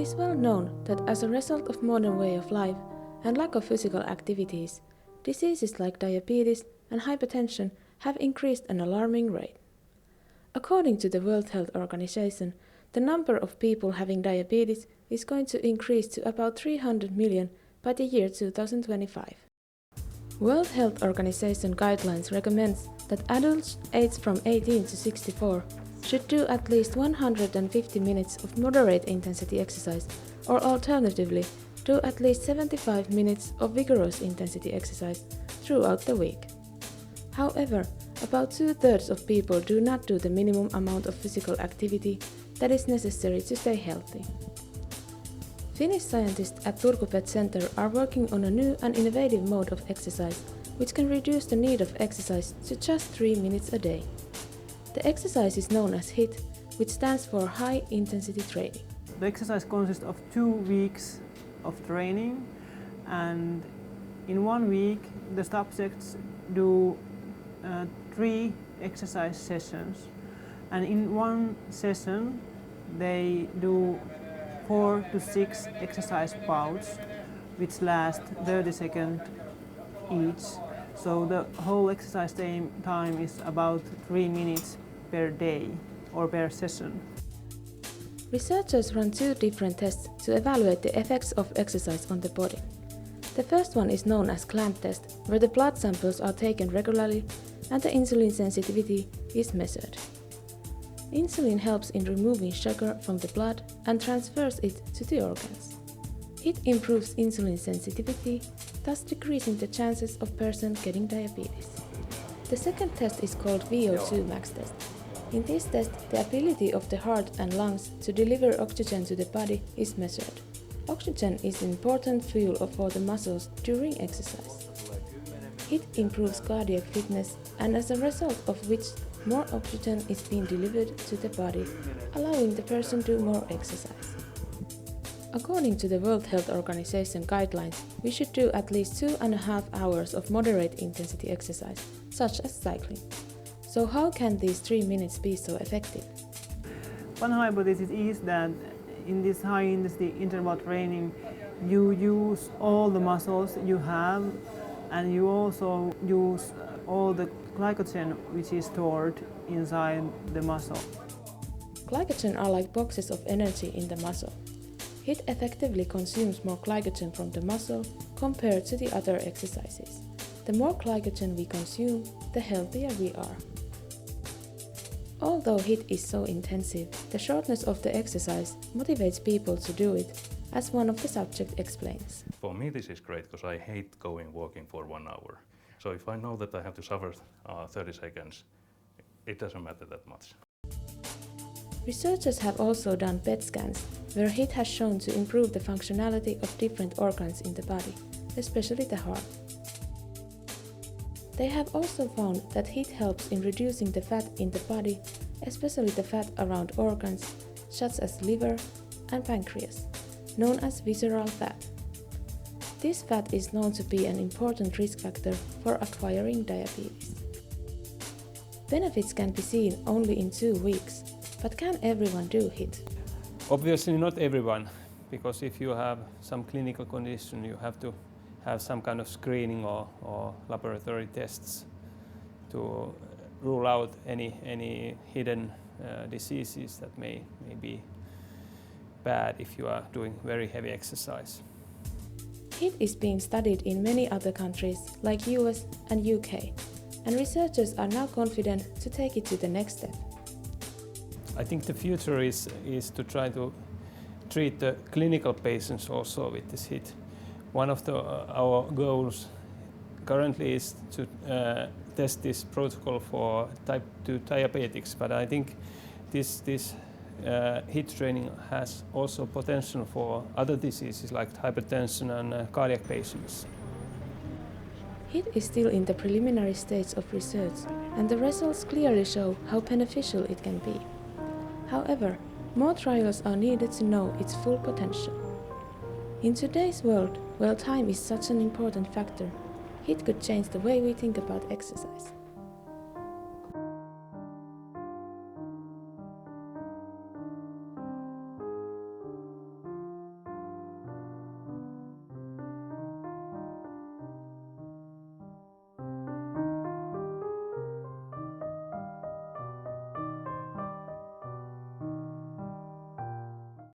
is well known that as a result of modern way of life and lack of physical activities, diseases like diabetes and hypertension have increased an alarming rate. According to the World Health Organization, the number of people having diabetes is going to increase to about 300 million by the year 2025. World Health Organization guidelines recommends that adults aged from 18 to 64 should do at least 150 minutes of moderate intensity exercise, or alternatively, do at least 75 minutes of vigorous intensity exercise throughout the week. However, about 2/3 of people do not do the minimum amount of physical activity that is necessary to stay healthy. Finnish scientists at Turku Pet Center are working on a new and innovative mode of exercise which can reduce the need of exercise to just 3 minutes a day. The exercise is known as HIIT, which stands for High Intensity Training. The exercise consists of 2 weeks of training, and in 1 week the subjects do 3 exercise sessions, and in one session they do 4 to 6 exercise bouts which last 30 seconds each. So the whole exercise time is about 3 minutes per day or per session. Researchers run 2 different tests to evaluate the effects of exercise on the body. The first one is known as CLAMP test, where the blood samples are taken regularly and the insulin sensitivity is measured. Insulin helps in removing sugar from the blood and transfers it to the organs. It improves insulin sensitivity, thus decreasing the chances of person getting diabetes. The second test is called VO2 max test. In this test, the ability of the heart and lungs to deliver oxygen to the body is measured. Oxygen is an important fuel for the muscles during exercise. It improves cardiac fitness, and as a result of which more oxygen is being delivered to the body, allowing the person to do more exercise. According to the World Health Organization guidelines, we should do at least 2.5 hours of moderate intensity exercise, such as cycling. So how can these 3 minutes be so effective? One hypothesis is that in this high intensity interval training you use all the muscles you have, and you also use all the glycogen which is stored inside the muscle. Glycogen are like boxes of energy in the muscle. HIIT effectively consumes more glycogen from the muscle compared to the other exercises. The more glycogen we consume, the healthier we are. Although HIIT is so intensive, the shortness of the exercise motivates people to do it, as one of the subjects explains. For me this is great because I hate going walking for 1 hour. So if I know that I have to suffer 30 seconds, it doesn't matter that much. Researchers have also done PET scans, where HIIT has shown to improve the functionality of different organs in the body, especially the heart. They have also found that HIIT helps in reducing the fat in the body, especially the fat around organs, such as liver and pancreas, known as visceral fat. This fat is known to be an important risk factor for acquiring diabetes. Benefits can be seen only in 2 weeks, but can everyone do HIIT? Obviously not everyone, because if you have some clinical condition you have to have some kind of screening or laboratory tests to rule out any hidden diseases that may be bad if you are doing very heavy exercise. HIIT is being studied in many other countries like US and UK, and researchers are now confident to take it to the next step. I think the future is to try to treat the clinical patients also with this HIIT. One of our goals currently is to test this protocol for type 2 diabetics, but I think this HIIT training has also potential for other diseases like hypertension and cardiac patients. HIIT is still in the preliminary stage of research, and the results clearly show how beneficial it can be. However, more trials are needed to know its full potential. In today's world, where time is such an important factor, HIIT could change the way we think about exercise.